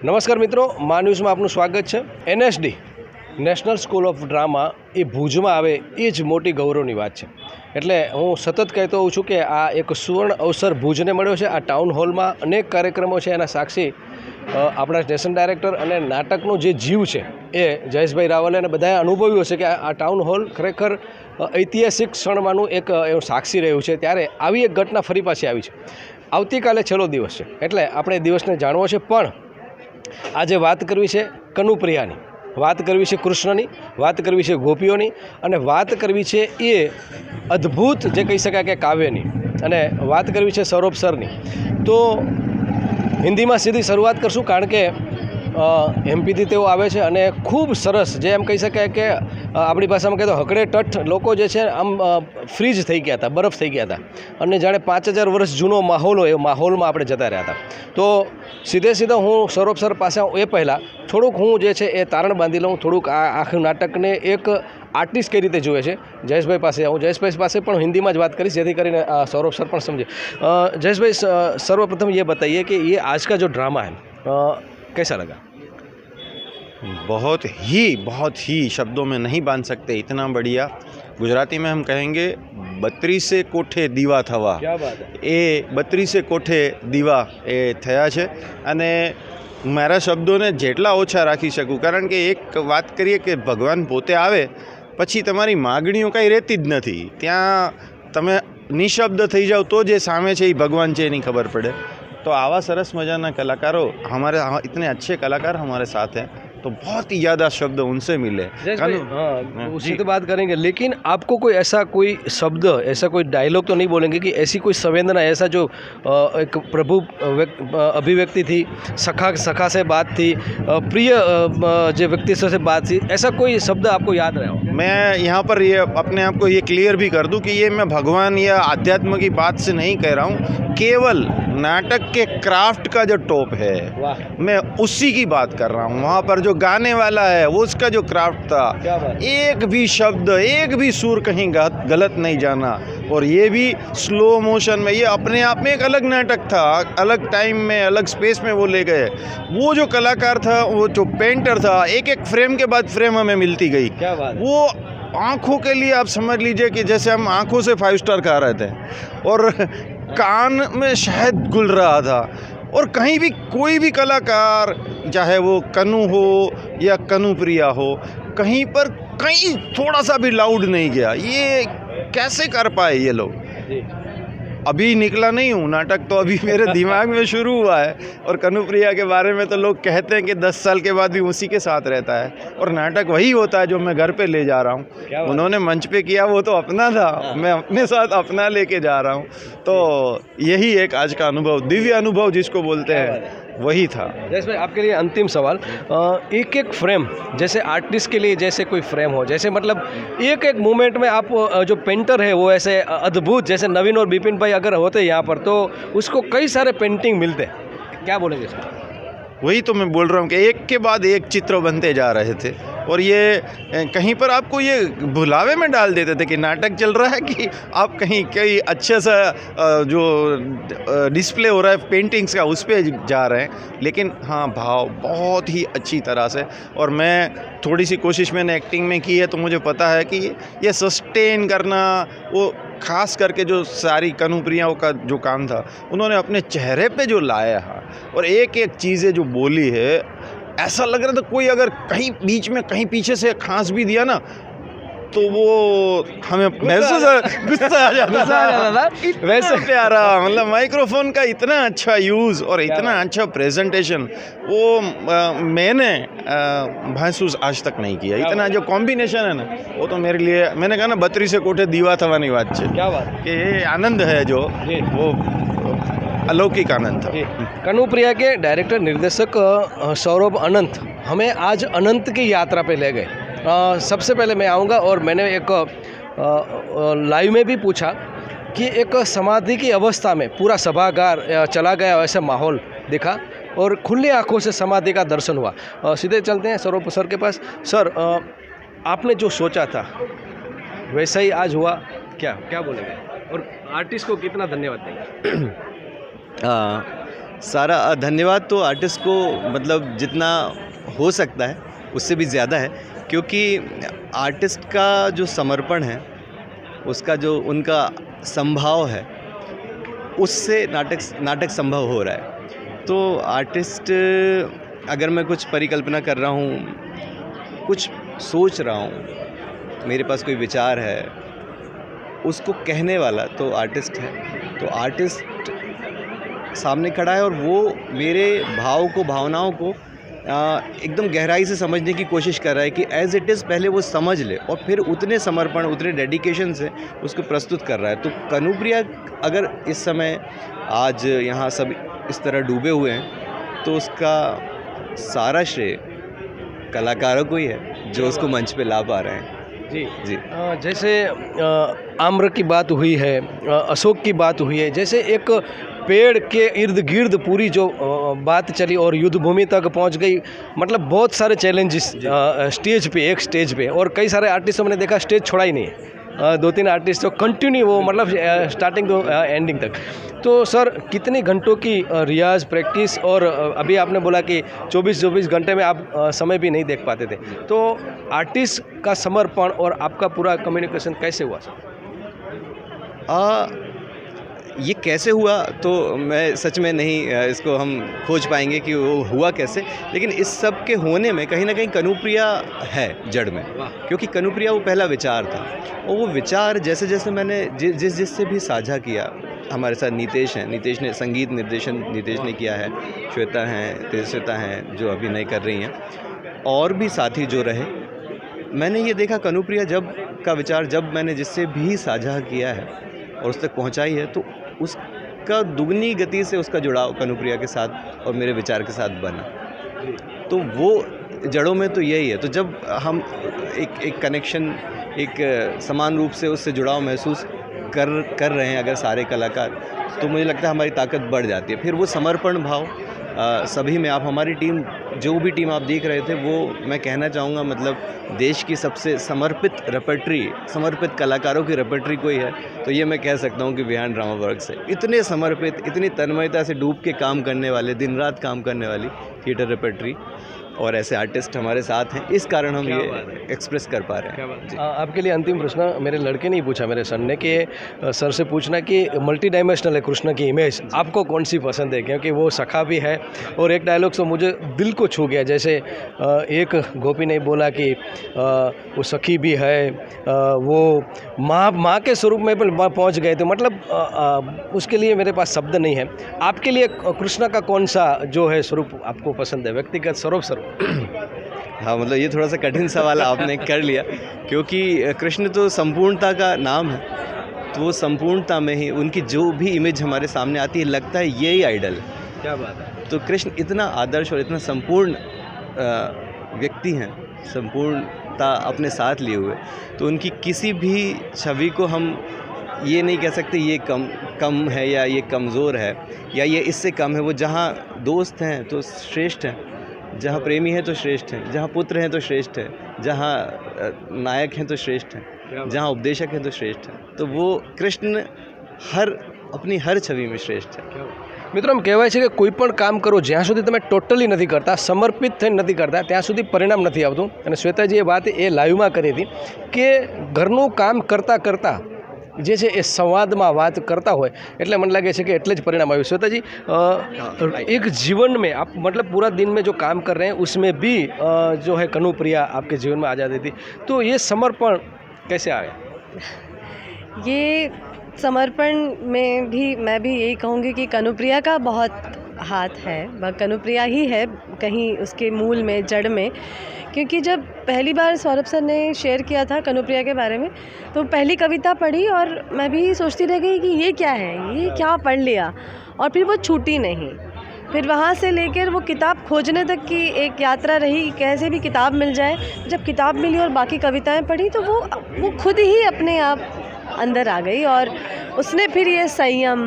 નમસ્કાર મિત્રો, મા ન્યૂઝમાં આપનું સ્વાગત છે। NSD national school of drama એ ભુજમાં આવે એ જ મોટી ગૌરવની વાત છે। એટલે હું સતત કહેતો હોઉં છું કે આ એક સુવર્ણ અવસર ભુજને મળ્યો છે। આ ટાઉન હોલમાં અનેક કાર્યક્રમો છે, એના સાક્ષી આપણા સ્ટેશન ડાયરેક્ટર અને નાટકનો જે જીવ છે એ જયેશભાઈ રાવલે અને બધાએ અનુભવ્યું હશે કે આ ટાઉન હોલ ખરેખર ઐતિહાસિક ક્ષણમાંનું એક એવું સાક્ષી રહ્યું છે। ત્યારે આવી એક ઘટના ફરી પાછી આવી છે। આવતીકાલે છેલ્લો દિવસ છે, એટલે આપણે દિવસને જાણવો છે, પણ આજે વાત કરવી છે કનુપ્રિયાની, વાત કરવી છે કૃષ્ણની, વાત કરવી છે ગોપીઓની, અને વાત કરવી છે એ અદ્ભુત જે કહી શકાય કે કાવ્યની, અને વાત કરવી છે સૌરભ સરની। તો હિન્દીમાં સીધી શરૂઆત કરશું, કારણ કે એમપીથી તેઓ આવે છે અને ખૂબ સરસ, જે એમ કહી શકાય કે આપણી ભાષામાં કહેતો હકડે ટઠ લોકો જે છે આમ ફ્રીજ થઈ ગયા હતા, બરફ થઈ ગયા હતા, અને જાણે 5000 વર્ષ જૂનો માહોલ હોય એ માહોલમાં આપણે જતા રહ્યા હતા। તો સીધે હું સૌરભ સર પાસે આવું એ પહેલાં થોડુંક હું જે છે એ તારણ બાંધી લઉં, થોડુંક આ આખું નાટકને એક આર્ટિસ્ટ કઈ રીતે જુએ છે। જયેશભાઈ પાસે આવું, જયેશભાઈ પાસે પણ हिंदीમાં જ વાત કરીશ, જેથી કરીને सौरभ सर પણ समझे। जयेश भाई, सर्वप्रथम ये बताइए कि ये आज का जो ड्रामा है कैसा लगा? बहुत ही शब्दों में नहीं बांध सकते, इतना बढ़िया। गुजराती में हम कहेंगे 32 कोठे दीवा थवा। क्या बात है। એ 32 કોઠે દીવા એ થયા છે, અને મારા શબ્દોને જેટલા ઓછા રાખી શકું, કારણ કે એક વાત કરીએ કે ભગવાન પોતે આવે પછી તમારી માગણીઓ કાંઈ રહેતી જ નથી। ત્યાં તમે નિશબ્દ થઈ જાઓ તો જે સામે છે એ ભગવાન છે એની ખબર પડે। तो आवा सरस मजाना कलाकारों हमारे, इतने अच्छे कलाकार हमारे साथ हैं, तो बहुत ही ज़्यादा शब्द उनसे मिले। हाँ, उसी तो बात करेंगे, लेकिन आपको कोई ऐसा कोई शब्द, ऐसा कोई डायलॉग तो नहीं बोलेंगे कि ऐसी कोई संवेदना, ऐसा जो एक प्रभु अभिव्यक्ति थी, सखा से बात थी, प्रिय जो व्यक्ति से बात थी, ऐसा कोई शब्द आपको याद रहा हो? मैं यहाँ पर ये अपने आप को ये क्लियर भी कर दूं कि ये मैं भगवान या आध्यात्म की बात से नहीं कह रहा हूँ, केवल नाटक के क्राफ्ट का जो टॉप है मैं उसी की बात कर रहा हूँ। वहाँ पर जो गाने वाला है वो उसका जो क्राफ्ट था, एक भी शब्द, एक भी सुर कहीं गलत नहीं जाना, और ये भी स्लो मोशन में। ये अपने आप में एक अलग नाटक था, अलग टाइम में, अलग स्पेस में वो ले गए। वो जो कलाकार था, वो जो पेंटर था, एक एक फ्रेम के बाद फ्रेम हमें मिलती गई। क्या बात। वो आँखों के लिए आप समझ लीजिए कि जैसे हम आँखों से 5 स्टार खा रहे थे, और कान में शहद घुल रहा था। और कहीं भी कोई भी कलाकार, चाहे वो कनु हो या कनुप्रिया हो, कहीं पर कहीं थोड़ा सा भी लाउड नहीं गया। ये कैसे कर पाए ये लोग? अभी निकला नहीं हूँ, नाटक तो अभी मेरे दिमाग में शुरू हुआ है। और कनुप्रिया के बारे में तो लोग कहते हैं कि 10 साल के बाद भी उसी के साथ रहता है, और नाटक वही होता है जो मैं घर पे ले जा रहा हूँ। उन्होंने मंच पे किया वो तो अपना था, मैं अपने साथ अपना लेके जा रहा हूँ। तो यही एक आज का अनुभव, दिव्य अनुभव जिसको बोलते हैं, वही था। जैसे भाई, आपके लिए अंतिम सवाल, एक एक फ्रेम, जैसे आर्टिस्ट के लिए जैसे कोई फ्रेम हो, जैसे मतलब एक एक मोमेंट में आप जो पेंटर है वो ऐसे अद्भुत, जैसे नवीन और बिपिन भाई अगर होते यहाँ पर तो उसको कई सारे पेंटिंग मिलते, क्या बोलेंगे इसमें? वही तो मैं बोल रहा हूँ कि एक के बाद एक चित्र बनते जा रहे थे, और ये कहीं पर आपको ये भुलावे में डाल देते थे कि नाटक चल रहा है, कि आप कहीं कहीं अच्छा सा जो डिस्प्ले हो रहा है पेंटिंग्स का उस पर जा रहे हैं। लेकिन हाँ, भाव बहुत ही अच्छी तरह से, और मैं थोड़ी सी कोशिश मैंने एक्टिंग में की है, तो मुझे पता है कि ये सस्टेन करना, वो खास करके जो सारी कनुप्रियाओं का जो काम था, उन्होंने अपने चेहरे पे जो लाया है, और एक एक चीज़ें जो बोली है, ऐसा लग रहा था कोई अगर कहीं बीच में कहीं पीछे से खांस भी दिया ना, तो वो हमें महसूस गुस्सा आ जाता था। वैसे प्यारा, मतलब माइक्रोफोन का इतना अच्छा यूज़ और इतना अच्छा प्रेजेंटेशन, वो मैंने महसूस आज तक नहीं किया। इतना जो कॉम्बिनेशन है ना, वो तो मेरे लिए, मैंने कहा ना 32 कोठे दीवा थवानी बात है। क्या बात कि ये आनंद है जो, वो अलौकिक आनंद था। कनुप्रिया के डायरेक्टर निर्देशक सौरभ अनंत हमें आज अनंत की यात्रा पे ले गए। सबसे पहले मैं आऊँगा, और मैंने एक लाइव में भी पूछा कि एक समाधि की अवस्था में पूरा सभागार चला गया, ऐसा माहौल दिखा, और खुली आंखों से समाधि का दर्शन हुआ। सीधे चलते हैं सौरभ सर के पास। सर, आपने जो सोचा था वैसा ही आज हुआ, क्या क्या बोलेंगे, और आर्टिस्ट को कितना धन्यवाद देंगे? सारा धन्यवाद तो आर्टिस्ट को मतलब जितना हो सकता है उससे भी ज़्यादा है, क्योंकि आर्टिस्ट का जो समर्पण है, उसका जो उनका संभाव है, उससे नाटक संभव हो रहा है। तो आर्टिस्ट, अगर मैं कुछ परिकल्पना कर रहा हूँ, कुछ सोच रहा हूँ, मेरे पास कोई विचार है, उसको कहने वाला तो आर्टिस्ट है। तो आर्टिस्ट सामने खड़ा है और वो मेरे भाव को, भावनाओं को एकदम गहराई से समझने की कोशिश कर रहा है कि एज़ इट इज़ पहले वो समझ ले और फिर उतने समर्पण, उतने डेडिकेशन से उसको प्रस्तुत कर रहा है। तो कनुप्रिया अगर इस समय आज यहाँ सब इस तरह डूबे हुए हैं, तो उसका सारा श्रेय कलाकारों को ही है जो उसको मंच पे ला पा रहे हैं। जी जी। जैसे आम्र की बात हुई है, अशोक की बात हुई है, जैसे एक पेड़ के इर्द गिर्द पूरी जो बात चली और युद्ध भूमि तक पहुंच गई, मतलब बहुत सारे चैलेंजेस स्टेज पे, एक स्टेज पे, और कई सारे आर्टिस्टों ने देखा स्टेज छोड़ा ही नहीं है। 2-3 आर्टिस्ट तो कंटिन्यू वो मतलब स्टार्टिंग तो एंडिंग तक। तो सर कितने घंटों की रियाज़, प्रैक्टिस, और अभी आपने बोला कि 24 घंटे में आप समय भी नहीं देख पाते थे, तो आर्टिस्ट का समर्पण और आपका पूरा कम्युनिकेशन कैसे हुआ सर? ये कैसे हुआ तो मैं सच में नहीं इसको हम खोज पाएंगे कि वो हुआ कैसे, लेकिन इस सब के होने में कहीं ना कहीं कनुप्रिया है जड़ में, क्योंकि कनुप्रिया वो पहला विचार था। और वो विचार जैसे जैसे मैंने जिससे भी साझा किया, हमारे साथ नीतेश हैं, नीतेश ने संगीत निर्देशन नीतेश ने किया है, श्वेता हैं, तेजस्विता हैं जो अभिनय कर रही हैं, और भी साथी जो रहे, मैंने ये देखा कनुप्रिया का विचार जब मैंने जिससे भी साझा किया है और उस तक पहुंचाई है, तो उसका दुगनी गति से उसका जुड़ाव कनुप्रिया के साथ और मेरे विचार के साथ बना। तो वो जड़ों में तो यही है। तो जब हम एक कनेक्शन, एक समान रूप से उससे जुड़ाव महसूस कर रहे हैं अगर सारे कलाकार, तो मुझे लगता है हमारी ताकत बढ़ जाती है। फिर वो समर्पण भाव सभी में, आप हमारी टीम, जो भी टीम आप देख रहे थे, वो मैं कहना चाहूँगा मतलब देश की सबसे समर्पित रेपर्टरी, समर्पित कलाकारों की रेपर्टरी कोई है तो ये मैं कह सकता हूँ कि बिहान ड्रामा वर्क्स है। इतने समर्पित, इतनी तन्मयता से डूब के काम करने वाले, दिन रात काम करने वाली थिएटर रेपर्टरी और ऐसे आर्टिस्ट हमारे साथ हैं, इस कारण हम ये एक्सप्रेस कर पा रहे हैं। जी। आपके लिए अंतिम प्रश्न, मेरे लड़के ने ही पूछा, मेरे सन ने, कि सर से पूछना कि मल्टी डायमेंशनल है कृष्ण की इमेज, आपको कौन सी पसंद है? क्योंकि वो सखा भी है और एक डायलॉग तो मुझे दिल को छू गया, जैसे एक गोपी ने बोला कि वो सखी भी है, वो माँ के स्वरूप में पहुँच गए थे, मतलब उसके लिए मेरे पास शब्द नहीं है। आपके लिए कृष्ण का कौन सा जो है स्वरूप आपको पसंद है, व्यक्तिगत स्वरूप? हाँ, मतलब ये थोड़ा सा कठिन सवाल आपने कर लिया, क्योंकि कृष्ण तो संपूर्णता का नाम है, तो वो संपूर्णता में ही उनकी जो भी इमेज हमारे सामने आती है, लगता है यही आइडल है। क्या बात है। तो कृष्ण इतना आदर्श और इतना संपूर्ण व्यक्ति हैं, संपूर्णता अपने साथ लिए हुए, तो उनकी किसी भी छवि को हम ये नहीं कह सकते ये कम है या ये कमज़ोर है या ये इससे कम है। वो जहाँ दोस्त हैं तो श्रेष्ठ हैं, जहाँ प्रेमी हैं तो श्रेष्ठ हैं, जहाँ पुत्र हैं तो श्रेष्ठ है, जहाँ नायक हैं तो श्रेष्ठ हैं, जहाँ उपदेशक हैं तो श्रेष्ठ हैं। तो वो कृष्ण अपनी हर छवि में श्रेष्ठ है। મિત્રો, એમ કહેવાય છે કે કોઈ પણ કામ કરો જ્યાં સુધી તમે ટોટલી નથી કરતા, સમર્પિત થઈને નથી કરતા, ત્યાં સુધી પરિણામ નથી આવતું। અને શ્વેતાજીએ વાત એ લાઈવમાં કરી હતી કે ઘરનું કામ કરતાં કરતાં જે છે એ સંવાદમાં વાત કરતા હોય એટલે મને લાગે છે કે એટલે જ પરિણામ આવ્યું। શ્વેતાજી, एक जीवन में आप मतलब पूरा दिन में जो काम कर रहे हैं उसमें भी जो है कनुप्रिया आपके जीवन में आ जाती थी, तो ये समर्पण कैसे आया? ये समर्पण में भी मैं भी यही कहूँगी कि कनुप्रिया का बहुत हाथ है, कनुप्रिया ही है कहीं उसके मूल में, जड़ में। क्योंकि जब पहली बार सौरभ सर ने शेयर किया था कनुप्रिया के बारे में, तो पहली कविता पढ़ी और मैं भी सोचती रह गई कि ये क्या है, ये क्या पढ़ लिया, और फिर वो छूटी नहीं। फिर वहाँ से लेकर वो किताब खोजने तक की एक यात्रा रही, कैसे भी किताब मिल जाए। जब किताब मिली और बाकी कविताएं पढ़ी तो वो खुद ही अपने आप अंदर आ गई, और उसने फिर ये संयम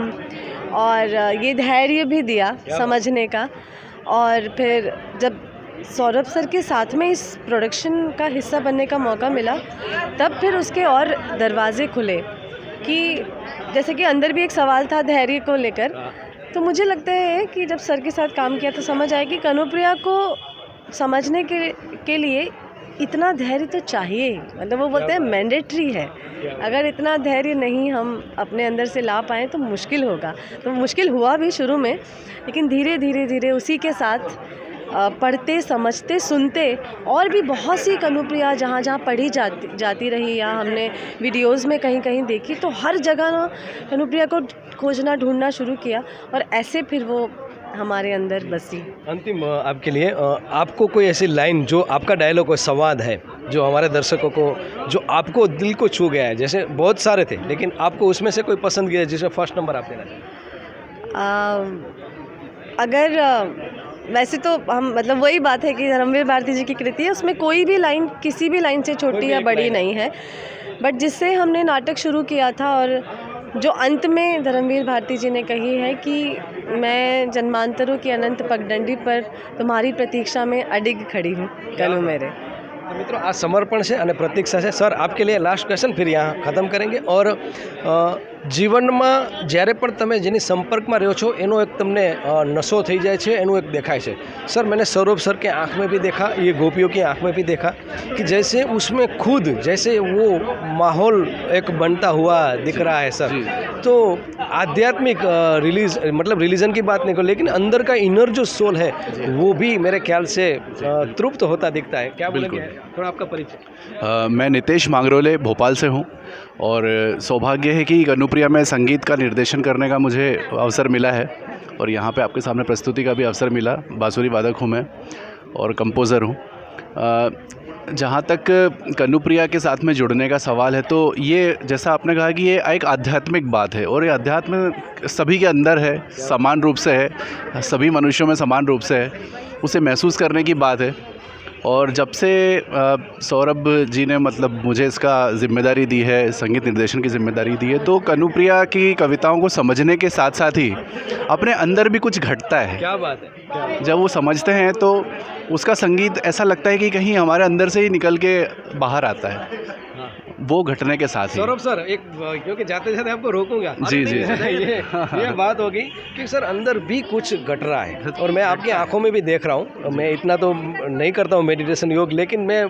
और ये धैर्य भी दिया समझने का। और फिर जब सौरभ सर के साथ में इस प्रोडक्शन का हिस्सा बनने का मौका मिला, तब फिर उसके और दरवाजे खुले कि जैसे कि अंदर भी एक सवाल था धैर्य को लेकर तो मुझे लगता है कि जब सर के साथ काम किया तो समझ आया कि कनुप्रिया को समझने के लिए इतना धैर्य तो चाहिए ही। मतलब वो बोलते हैं मैंडेटरी है। अगर इतना धैर्य नहीं हम अपने अंदर से ला पाएँ तो मुश्किल होगा। तो मुश्किल हुआ भी शुरू में, लेकिन धीरे धीरे धीरे उसी के साथ पढ़ते समझते सुनते और भी बहुत सी कनुप्रिया जहाँ जहाँ पढ़ी जाती रही या हमने वीडियोज़ में कहीं कहीं देखी, तो हर जगह ना कनुप्रिया को खोजना ढूंढना शुरू किया और ऐसे फिर वो हमारे अंदर बसी। अंतिम आपके लिए आपको कोई ऐसी लाइन जो आपका डायलॉग कोई संवाद है जो हमारे दर्शकों को, जो आपको दिल को छू गया है? जैसे बहुत सारे थे लेकिन आपको उसमें से कोई पसंद गया जिसमें फर्स्ट नंबर आप देना चाहें? अगर वैसे तो हम मतलब वही बात है कि धर्मवीर भारती जी की कृति है, उसमें कोई भी लाइन किसी भी लाइन से छोटी या बड़ी नहीं है, बट जिससे हमने नाटक शुरू किया था और जो अंत में धर्मवीर भारती जी ने कही है कि मैं जन्मांतरों की अनंत पगडंडी पर तुम्हारी प्रतीक्षा में अडिग खड़ी हूँ कनु मेरे। तो मित्रों आ समर्पण से અને પ્રતીક્ષા છે। સર आपके लिए लास्ट क्वेश्चन फिर यहाँ ख़त्म करेंगे। और જીવનમાં જ્યારે પણ તમે જેની સંपर्कમાં રહ્યો છો એનો એક તમને નશો થઈ જાય છે, એનું એક દેખાય છે। सर मैंने सौरभ सर के आँख में भी देखा, ये गोपियों की आँख में भी देखा कि जैसे उसमें खुद जैसे वो माहौल एक बनता हुआ दिख रहा है सर। तो आध्यात्मिक मतलब रिलीजन की बात नहीं करो, लेकिन अंदर का इनर जो सोल है वो भी मेरे ख्याल से तृप्त होता दिखता है। क्या बोलेंगे? थोड़ा आपका परिचय। मैं नितेश मांगरोले भोपाल से हूँ और सौभाग्य है कि कनुप्रिया में संगीत का निर्देशन करने का मुझे अवसर मिला है और यहाँ पे आपके सामने प्रस्तुति का भी अवसर मिला। बांसुरी वादक हूँ मैं और कंपोज़र हूँ। जहाँ तक कनुप्रिया के साथ में जुड़ने का सवाल है तो ये जैसा आपने कहा कि ये एक आध्यात्मिक बात है और ये अध्यात्म सभी के अंदर है, समान रूप से है, सभी मनुष्यों में समान रूप से है, उसे महसूस करने की बात है। और जब से सौरभ जी ने मतलब मुझे इसका ज़िम्मेदारी दी है, संगीत निर्देशन की ज़िम्मेदारी दी है, तो कनुप्रिया की कविताओं को समझने के साथ साथ ही अपने अंदर भी कुछ घटता है। क्या बात है। जब वो समझते हैं तो उसका संगीत ऐसा लगता है कि कहीं हमारे अंदर से ही निकल के बाहर आता है, वो घटने के साथ ही। सौरभ सर एक, क्योंकि जाते जाते आपको रोकूंगा। जी जी ये बात होगी कि सर अंदर भी कुछ घट रहा है और मैं आपकी आंखों में भी देख रहा हूँ। मैं इतना तो नहीं करता हूँ मेडिटेशन योग, लेकिन मैं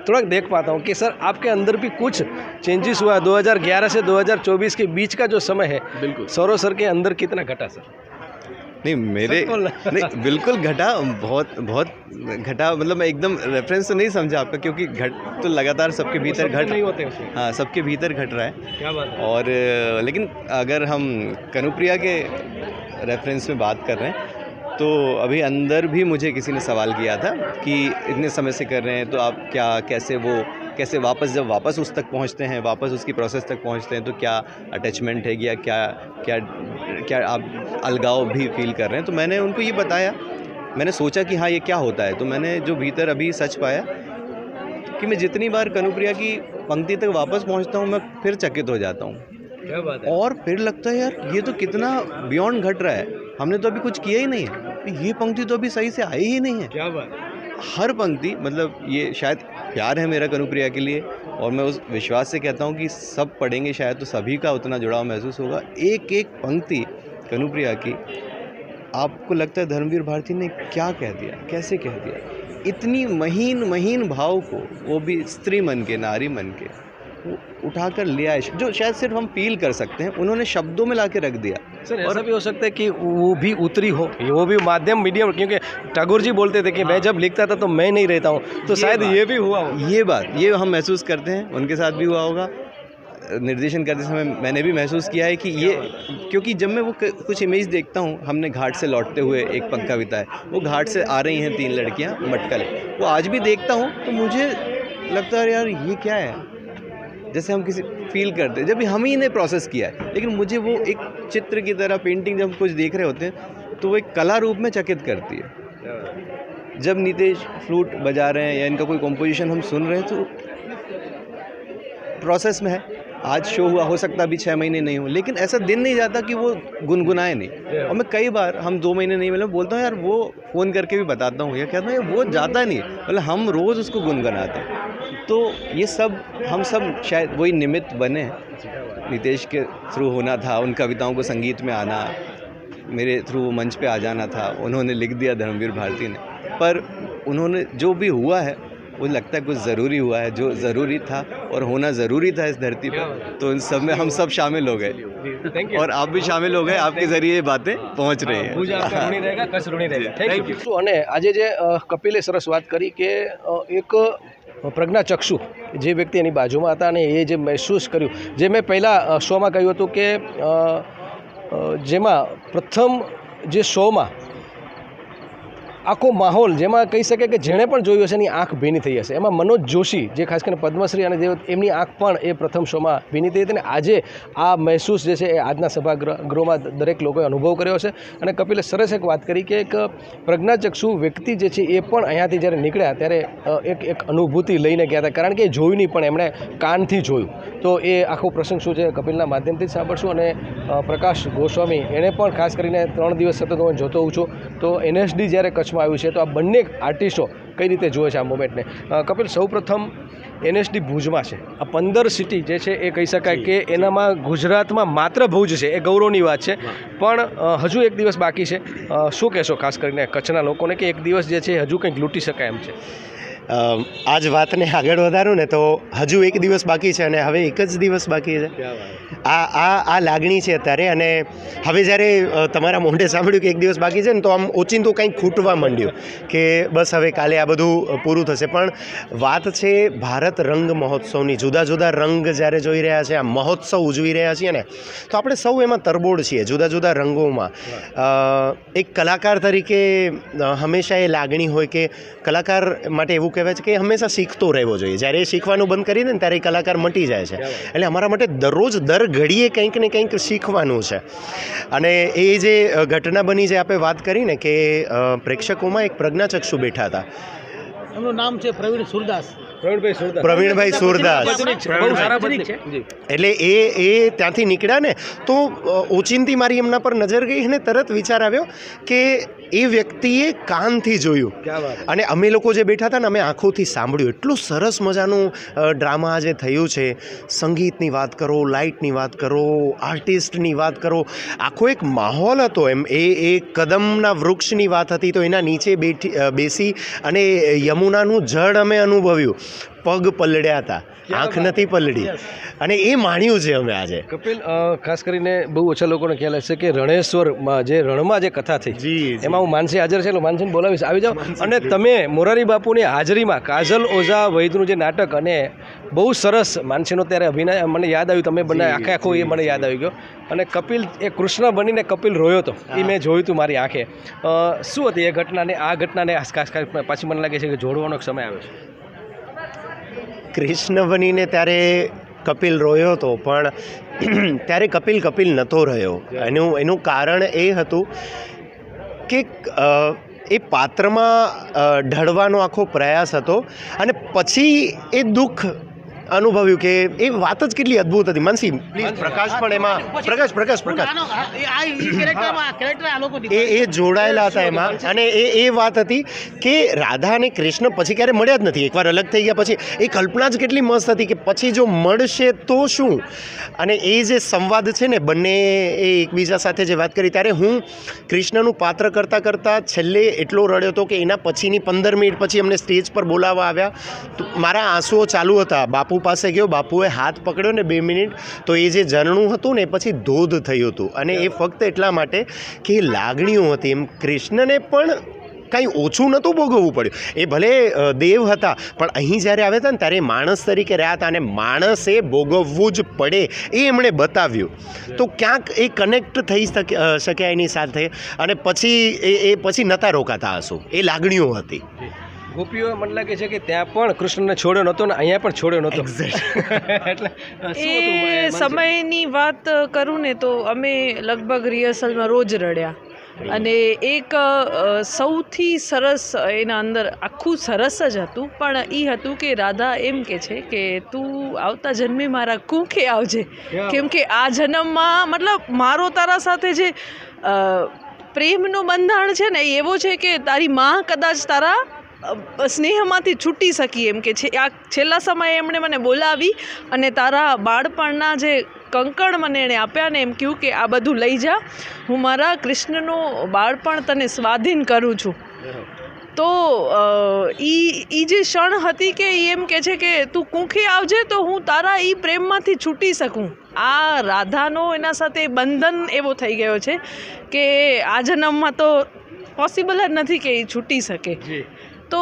थोड़ा देख पाता हूँ कि सर आपके अंदर भी कुछ चेंजेस हुआ। 2011 से 2024 के बीच का जो समय है, बिल्कुल सौरभ सर के अंदर कितना घटा सर? नहीं मेरे नहीं बिल्कुल घटा, बहुत बहुत घटा। मतलब मैं एकदम रेफरेंस तो नहीं समझा आपका, क्योंकि घट तो लगातार सबके भीतर घट नहीं होते उसमें। हाँ, सबके भीतर घट रहा है। क्या बात है। और लेकिन अगर हम कनुप्रिया के रेफरेंस में बात कर रहे हैं तो अभी अंदर भी मुझे किसी ने सवाल किया था कि इतने समय से कर रहे हैं तो आप क्या कैसे वापस जब वापस उस तक पहुंचते हैं, वापस उसकी प्रोसेस तक पहुंचते हैं तो क्या अटैचमेंट है या क्या आप अलगाव भी फील कर रहे हैं। तो मैंने उनको ये बताया, मैंने सोचा कि हाँ ये क्या होता है। तो मैंने जो भीतर अभी सच पाया कि मैं जितनी बार कनुप्रिया की पंक्ति तक वापस पहुंचता हूँ मैं फिर चकित हो जाता हूँ। क्या बात है। और फिर लगता है यार ये तो कितना बियॉन्ड घट रहा है, हमने तो अभी कुछ किया ही नहीं है, ये पंक्ति तो अभी सही से आई ही नहीं है। क्या बात है। हर पंक्ति मतलब ये शायद प्यार है मेरा कनुप्रिया के लिए और मैं उस विश्वास से कहता हूँ कि सब पढ़ेंगे शायद तो सभी का उतना जुड़ाव महसूस होगा। एक एक पंक्ति कनुप्रिया की आपको लगता है धर्मवीर भारती ने क्या कह दिया, कैसे कह दिया। इतनी महीन भाव को वो भी स्त्री मन के, नारी मन के वो उठाकर ले आए, जो शायद सिर्फ हम फील कर सकते हैं, उन्होंने शब्दों में लाके रख दिया। सर ऐसा भी हो सकता है कि वो भी उतरी हो, वो भी मीडियम, क्योंकि टैगोर जी बोलते थे कि मैं जब लिखता था तो मैं नहीं रहता हूँ, तो शायद ये भी हुआ हो। ये हम महसूस करते हैं, उनके साथ भी हुआ होगा। निर्देशन करते समय मैंने भी महसूस किया है कि ये, क्योंकि जब मैं वो कुछ इमेज देखता हूँ, हमने घाट से लौटते हुए एक पंख कविता है, वो घाट से आ रही हैं 3 लड़कियाँ मटकल, वो आज भी देखता हूँ तो मुझे लगता है यार ये क्या है, जैसे हम किसी फील करते हैं जब हम ही ने प्रोसेस किया है। लेकिन मुझे वो एक चित्र की तरह पेंटिंग जब कुछ देख रहे होते हैं तो वो एक कला रूप में चकित करती है। जब नितेश फ्लूट बजा रहे हैं या इनका कोई कॉम्पोजिशन हम सुन रहे हैं तो प्रोसेस में है। आज शो हुआ, हो सकता अभी 6 महीने नहीं हो, लेकिन ऐसा दिन नहीं जाता कि वो गुनगुनाए नहीं। और मैं कई बार, हम 2 महीने नहीं मिले, बोलता हूँ यार वो फ़ोन करके भी बताता हूँ, या कहता हूँ वो जाता नहीं, मतलब हम रोज़ उसको गुनगुनाते हैं। तो ये सब हम सब शायद वही निमित्त बने हैं। नितेश के थ्रू होना था, उन कविताओं को संगीत में आना, मेरे थ्रू वो मंच पे आ जाना था, उन्होंने लिख दिया धर्मवीर भारती ने, पर उन्होंने जो भी हुआ है वो लगता है कुछ ज़रूरी हुआ है, जो ज़रूरी था और होना ज़रूरी था इस धरती पर, तो इन सब में हम सब शामिल हो गए और आप भी शामिल हो गए, आपके ज़रिए ये बातें पहुंच रही हैं। ભુજ આપને ઋણી રહેગા, કચ્છ ઋણી રહેગા. Thank you. અને આજે જે કપિલે સરસ વાત કરી કે એક પ્રજ્ઞાચક્ષુ જે વ્યક્તિ એની બાજુમાં હતા અને એ જે મહેસૂસ કર્યું, જે મેં પહેલાં શોમાં કહ્યું હતું કે જેમાં પ્રથમ જે શોમાં આખો માહોલ જેમાં કહી શકે કે જેણે પણ જોયું હશે એની આંખ ભીની થઈ હશે, એમાં મનોજ જોશી જે ખાસ કરીને પદ્મશ્રી અને જે એમની આંખ પણ એ પ્રથમ શોમાં ભીની થઈ હતી અને આજે આ મહેસૂસ જે છે એ આજના સભાગૃહમાં દરેક લોકોએ અનુભવ કર્યો છે. અને કપિલે સરસ એક વાત કરી કે એક પ્રજ્ઞાચક્ષુ વ્યક્તિ જે છે એ પણ અહીંયાથી જ્યારે નીકળ્યા ત્યારે એક અનુભૂતિ લઈને ગયા હતા, કારણ કે એ જોયું નહીં પણ એમણે કાનથી જોયું. તો એ આખો પ્રસંગ શું છે કપિલના માધ્યમથી જ સાંભળશું. અને પ્રકાશ ગોસ્વામી એણે પણ ખાસ કરીને 3 દિવસ સતત હું જોતો હોઉં છું, તો એનએસડી જ્યારે કચ્છમાં આવ્યું છે તો આ બંને આર્ટિસ્ટો કઈ રીતે જુએ છે આ મોમેન્ટને. કપિલ, સૌપ્રથમ એનએસડી ભુજમાં છે, આ 15 સિટી જે છે એ કહી શકાય કે એનામાં ગુજરાતમાં માત્ર ભુજ છે, એ ગૌરવની વાત છે, પણ હજુ એક દિવસ બાકી છે. શું કહેશો ખાસ કરીને કચ્છના લોકોને કે એક દિવસ જે છે હજુ કંઈક લૂંટી શકાય એમ છે? આ જ વાતને આગળ વધારું ને તો હજુ એક દિવસ બાકી છે અને હવે એક જ દિવસ બાકી છે. આ લાગણી છે અત્યારે. અને હવે જ્યારે તમારા મોઢે સાંભળ્યું કે એક દિવસ બાકી છે ને તો આમ ઓચિંતું કંઈક ખૂટવા માંડ્યું કે બસ હવે કાલે આ બધું પૂરું થશે. પણ વાત છે ભારત રંગ મહોત્સવની. જુદા જુદા રંગ જ્યારે જોઈ રહ્યા છે, આ મહોત્સવ ઉજવી રહ્યા છીએ ને, તો આપણે સૌ એમાં તરબોળ છીએ, જુદા જુદા રંગોમાં. એક કલાકાર તરીકે હંમેશા એ લાગણી હોય કે કલાકાર માટે એવું કહેવાય છે કે હંમેશા શીખતો રહેવો જોઈએ. જ્યારે એ શીખવાનું બંધ કરી દે ને ત્યારે એ કલાકાર મટી જાય છે. એટલે અમારા માટે દરરોજ દર ઘડીએ કંઈક ને કંઈક શીખવાનું છે. અને એ જે ઘટના બની જે આપણે વાત કરીને કે પ્રેક્ષકોમાં એક પ્રજ્ઞાચક્ષુ બેઠા હતા, એમનું નામ છે પ્રવીણભાઈ સુરદાસ. એટલે એ ત્યાંથી નીકળ્યા ને તો ઓચિંતી મારી એમના પર નજર ગઈ અને તરત વિચાર આવ્યો કે એ વ્યક્તિએ કાનથી જોયું અને અમે લોકો જે બેઠા હતા ને અમે આંખોથી સાંભળ્યું. એટલું સરસ મજાનું ડ્રામા આજે થયું છે. સંગીતની વાત કરો, લાઇટની વાત કરો, આર્ટિસ્ટની વાત કરો, આખો એક માહોલ હતો. એમ એ કદમના વૃક્ષની વાત હતી તો એના નીચે બેસી અને યમુનાનું જળ અમે અનુભવ્યું. પગ પલળ્યા હતા, આંખ નથી પલળી, અને એ માણ્યું છે અમે આજે. કપિલ, ખાસ કરીને બહુ ઓછા લોકોને ખ્યાલ હશે કે રણેશ્વરમાં જે રણમાં જે કથા થઈ એમાં હું માનસી હાજર છે, એટલે માનસીને બોલાવીશ, આવી જાઓ. અને તમે મોરારી બાપુની હાજરીમાં કાજલ ઓઝા વૈદનું જે નાટક, અને બહુ સરસ માનસીનો ત્યારે અભિનય મને યાદ આવ્યું, તમે બંને આખો એ મને યાદ આવી ગયો. અને કપિલ એ કૃષ્ણ બનીને કપિલ રોયો હતો, એ મેં જોયું હતું મારી આંખે. શું હતી એ ઘટનાને આ ઘટનાને ખાસ પાછી મને લાગે છે કે જોડવાનો સમય આવ્યો છે? કૃષ્ણ બનીને ત્યારે કપિલ રોયો હતો, પણ ત્યારે કપિલ નહોતો રહ્યો. એનું કારણ એ હતું કે એ પાત્રમાં ઢળવાનો આખો પ્રયાસ હતો અને પછી એ દુઃખ અનુભવ્યું કે એ વાત જ કેટલી અદ્ભુત હતી. માનસી પ્લીઝ, પ્રકાશ પણ એમાં પ્રકાશ એ જોડાયેલા હતા એમાં. અને એ વાત હતી કે રાધા અને કૃષ્ણ પછી ક્યારે મળ્યા જ નથી. એકવાર અલગ થઈ ગયા પછી એ કલ્પના જ કેટલી મસ્ત હતી કે પછી જો મળશે તો શું. અને એ જે સંવાદ છે ને બંને એ એકબીજા સાથે જે વાત કરી, ત્યારે હું કૃષ્ણનું પાત્ર કરતાં છેલ્લે એટલો રડ્યો હતો કે એના પછીની 15 મિનિટ પછી અમને સ્ટેજ પર બોલાવવા આવ્યા તો મારા આંસુઓ ચાલુ હતા. બાપુ પાસે ગયો, બાપુએ હાથ પકડ્યો ને 2 મિનિટ તો એ જે ઝરણું હતું ને પછી ધોધ થયું હતું. અને એ ફક્ત એટલા માટે કે લાગણીઓ હતી. એમ કૃષ્ણને પણ કાંઈ ઓછું નહોતું ભોગવવું પડ્યું. એ ભલે દેવ હતા પણ અહીં જ્યારે આવ્યા હતા ને ત્યારે માણસ તરીકે રહ્યા હતા અને માણસે ભોગવવું જ પડે એ એમણે બતાવ્યું. તો ક્યાંક એ કનેક્ટ થઈ શક્યા એની સાથે. અને પછી એ પછી નહોતા રોકાતા આંસુ. એ લાગણીઓ હતી. ગોપીઓ મને લાગે છે કે ત્યાં પણ કૃષ્ણને છોડ્યો નહોતો ને અહીંયા પણ છોડ્યો નહોતો. એટલે એ સમયની વાત કરું ને તો અમે લગભગ રિહર્સલમાં રોજ રડ્યા. અને એક સૌથી સરસ એના અંદર આખું સરસ જ હતું, પણ એ હતું કે રાધા એમ કે છે કે તું આવતા જન્મે મારા કૂંખે આવજે, કેમ કે આ જન્મમાં મતલબ મારો તારા સાથે જે પ્રેમનું બંધાણ છે ને એ એવો છે કે તારી માં કદાચ તારા સ્નેહમાંથી છૂટી શકી એમ કે છે આ છેલ્લા સમયે એમણે મને બોલાવી અને તારા બાળપણના જે કંકણ મને એણે આપ્યા ને એમ કહ્યું કે આ બધું લઈ જા, હું મારા કૃષ્ણનું બાળપણ તને સ્વાધીન કરું છું. તો એ જે ક્ષણ હતી કે એ એમ કહે છે કે તું કૂંખી આવજે તો હું તારા એ પ્રેમમાંથી છૂટી શકું. આ રાધાનો એના સાથે બંધન એવો થઈ ગયો છે કે આ જન્મમાં તો પોસિબલ જ નથી કે એ છૂટી શકે. તો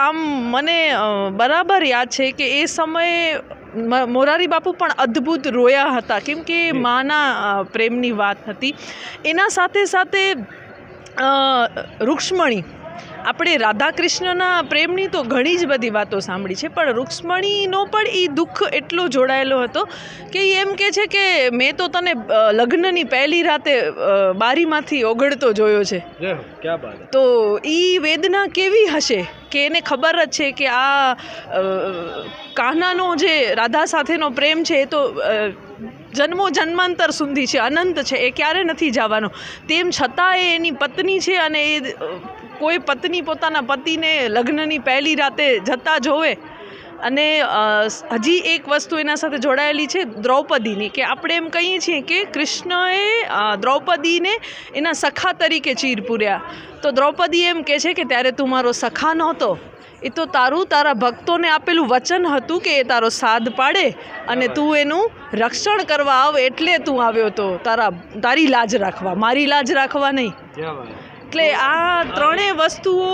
આમ મને બરાબર યાદ છે કે એ સમયે મોરારી બાપુ પણ અદ્ભુત રોયા હતા, કેમ કે માના પ્રેમની વાત હતી. એના સાથે સાથે રૂક્ષ્મણી, આપણે રાધા કૃષ્ણના પ્રેમની તો ઘણી જ બધી વાતો સાંભળી છે, પણ રૂક્ષ્મણીનો પણ એ દુઃખ એટલો જોડાયેલો હતો કે એ એમ કહે છે કે મેં તો તને લગ્નની પહેલી રાતે બારીમાંથી ઓગળતો જોયો છે. તો એ વેદના કેવી હશે કે એને ખબર જ છે કે આ કાન્હાનો જે રાધા સાથેનો પ્રેમ છે એ તો જન્મો જન્માંતર સુધી છે, અનંત છે, એ ક્યારે નથી જવાનો. તેમ છતાં એ એની પત્ની છે અને એ કોઈ પત્ની પોતાના પતિને લગ્નની પહેલી રાતે જતા જોવે. અને હજી એક વસ્તુ એના સાથે જોડાયેલી છે દ્રૌપદીની, કે આપણે એમ કહીએ છીએ કે કૃષ્ણએ દ્રૌપદીને એના સખા તરીકે ચીર પૂર્યા. તો દ્રૌપદી એમ કહે છે કે ત્યારે તું મારો સખા નહોતો, એ તો તારા ભક્તોને આપેલું વચન હતું કે એ તારો સાદ પાડે અને તું એનું રક્ષણ કરવા આવ, એટલે તું આવ્યો તો તારી લાજ રાખવા, મારી લાજ રાખવા નહીં. એટલે આ ત્રણેય વસ્તુઓ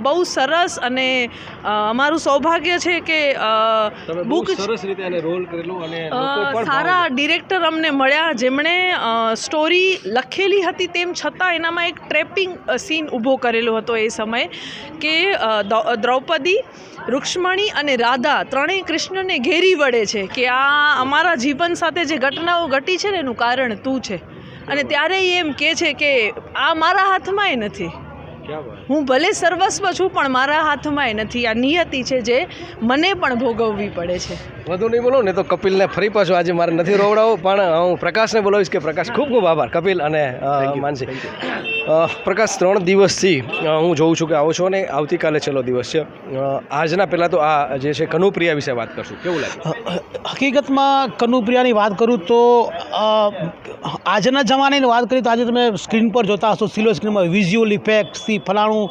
બહુ સરસ, અને અમારું સૌભાગ્ય છે કે બુક સારા ડિરેક્ટર અમને મળ્યા જેમણે સ્ટોરી લખેલી હતી, તેમ છતાં એનામાં એક ટ્રેપિંગ સીન ઊભો કરેલો હતો એ સમયે કે દ્રૌપદી, રૂક્ષ્મણી અને રાધા ત્રણેય કૃષ્ણને ઘેરી વળે છે કે આ અમારા જીવન સાથે જે ઘટનાઓ ઘટી છે ને એનું કારણ તું છે. અને ત્યારે એમ કહે છે કે આ મારા હાથમાંય નથી, હું ભલે સર્વસ્વ છું પણ મારા હાથમાંય નથી, આ નિયતિ છે જે મને પણ ભોગવવી પડે છે. વધુ નહીં બોલો ને તો કપિલને ફરી પાછું આજે મારે નથી રોવડાવું, પણ હું પ્રકાશને બોલાવીશ કે પ્રકાશ ખૂબ ખૂબ આભાર. કપિલ અને માનસી, પ્રકાશ 3 દિવસથી હું જોઉં છું કે આવો છો અને આવતીકાલે છેલ્લો દિવસ છે. આજના પહેલાં તો આ જે છે કનુપ્રિયા વિશે વાત કરશું, કેવું લાગે? હકીકતમાં કનુપ્રિયાની વાત કરું તો આજના જમાનાની વાત કરીએ તો આજે તમે સ્ક્રીન પર જોતા હશો, સિલ્વર સ્ક્રીનમાં વિઝ્યુઅલ ઇફેક્ટ્સથી ફલાણું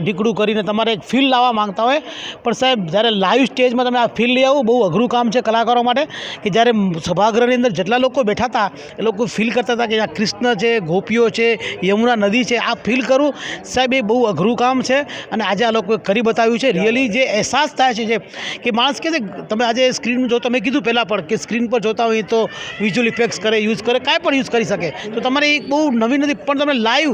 ઢીકડું કરીને તમારે એક ફીલ લાવવા માંગતા હોય, પણ સાહેબ જ્યારે લાઈવ સ્ટેજમાં તમે આ ફીલ લઈ આવો બહુ અઘરું કામ છે કલાકારો માટે. કે જ્યારે સભાગૃહની અંદર જેટલા લોકો બેઠા હતા એ લોકો ફીલ કરતા હતા કે આ કૃષ્ણ છે, ગોપીઓ છે, યમુના નદી છે, આ ફીલ કરવું સાહેબ એ બહુ અઘરું કામ છે. અને આજે આ લોકોએ કરી બતાવ્યું છે. રિયલી જે અહેસાસ થાય છે જે કે માણસ કહે છે, તમે આજે સ્ક્રીન જો તમે કીધું પહેલાં પણ કે સ્ક્રીન પર જોતા હોય તો વિઝ્યુઅલ ઇફેક્ટ્સ કરે, યુઝ કરે, કાંઈ પણ યુઝ કરી શકે, તો તમારે એક બહુ નવી નથી, પણ તમે લાઈવ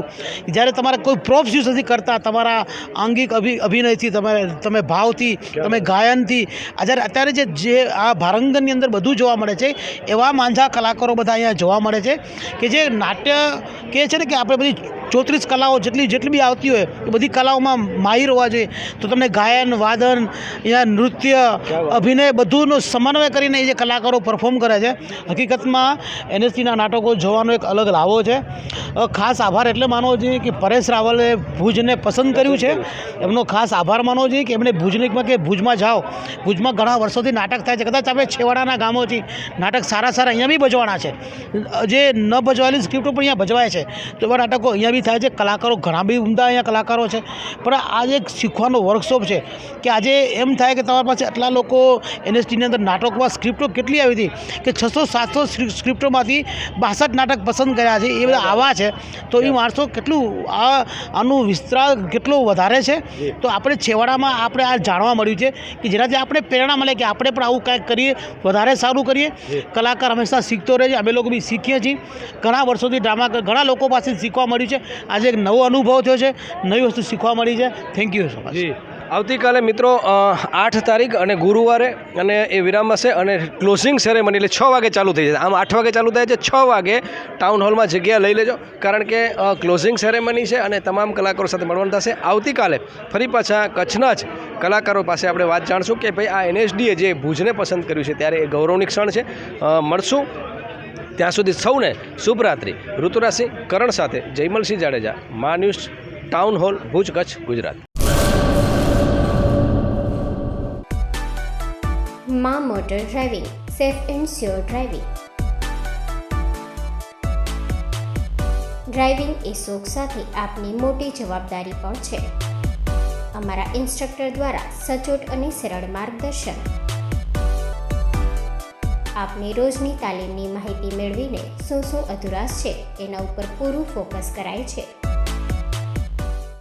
જ્યારે તમારે કોઈ પ્રોપ્સ યુઝ નથી કરતા, તમારા આંગિક અભિનયથી, તમે ભાવથી, તમે ગાયનથી, અત્યારે જે આ ભારંગનની અંદર બધું જોવા મળે છે એવા માંઝા કલાકારો બધા અહીંયા જોવા મળે છે કે જે નાટ્ય કહે છે ને કે આપણે બધી 34 કલાઓ જેટલી બી આવતી હોય એ બધી કલાઓમાં માહિર હોવા જોઈએ. તો તમને ગાયન, વાદન, અહીંયા નૃત્ય, અભિનય બધુંનો સમન્વય કરીને એ જે કલાકારો પરફોર્મ કરે છે, હકીકતમાં એનએસટીના નાટકો જોવાનો એક અલગ લાવો છે. ખાસ આભાર એટલે માનવો જોઈએ કે પરેશ રાવલે ભુજને પસંદ કર્યું છે, એમનો ખાસ આભાર માનવો જોઈએ કે એમણે ભુજમાં જાઓ, ભુજમાં ઘણા વર્ષોથી નાટક થાય છે, કદાચ આપણે છેવાડાના ગામોથી નાટક સારા અહીંયા બી ભજવાના છે, જે ન ભજવાયેલી સ્ક્રિપ્ટો પણ અહીંયા ભજવાય છે, તો એવા નાટકો અહીંયા બી થાય છે. કલાકારો ઘણા બી ઉમદા અહીંયા કલાકારો છે, પણ આજે એક શીખવાનો વર્કશોપ છે કે આજે એમ થાય કે તમારી પાસે આટલા લોકો એનએસટીની અંદર નાટકમાં સ્ક્રિપ્ટો કેટલી આવી હતી કે 600-700 સ્ક્રિપ્ટોમાંથી 62 નાટક પસંદ કર્યા છે, એ બધા આવા છે. તો એ માણસો કેટલું આનું વિસ્તાર કેટલો વધારે છે. તો આપણે છેવાડામાં આપણે આ જાણવા મળ્યું છે કે જેનાથી આપણે પ્રેરણા મળે કે આપણે પણ આવું કાંઈક કરીએ, વધારે સારું કરીએ. કલાકાર હંમેશા શીખતો રહે છે, અમે લોકો બી શીખીએ છીએ. ઘણા વર્ષોથી ડ્રામા ઘણા લોકો પાસે શીખવા મળ્યું છે. આજે એક નવો અનુભવ થયો છે, નવી વસ્તુ શીખવા મળી છે. Thank you so much. આવતીકાલે મિત્રો 8 તારીખ અને ગુરુવારે અને એ વિરામ હશે અને ક્લોઝિંગ સેરેમની એટલે 6 વાગે ચાલુ થઈ જશે. આમ 8 વાગે ચાલુ થાય છે, 6 વાગે ટાઉન હોલમાં જગ્યા લઈ લેજો, કારણ કે ક્લોઝિંગ સેરેમની છે અને તમામ કલાકારો સાથે મળવાનું થશે. આવતીકાલે ફરી પાછા કચ્છના જ કલાકારો પાસે આપણે વાત જાણશું કે ભાઈ આ એનએસડીએ જે ભુજને પસંદ કર્યું છે ત્યારે એ ગૌરવની ક્ષણ છે. મળશું ત્યાં સુધી સૌને શુભરાત્રિ. ઋતુરાજસિંહ કરણ સાથે જયમલસિંહ જાડેજા, મા news, town hall, Bhuj, Kutch, Gujarat. મા motor driving, safe and sure driving. Driving એ શોખ સાથે આપની મોટી જવાબદારી પણ છે. અમારા ઇન્સ્ટ્રક્ટર દ્વારા સચોટ અને સરળ માર્ગદર્શન. આપની રોજની તાલીમની માહિતી મેળવીને શું અધુરાશ છે એના ઉપર પૂરું ફોકસ કરાય છે.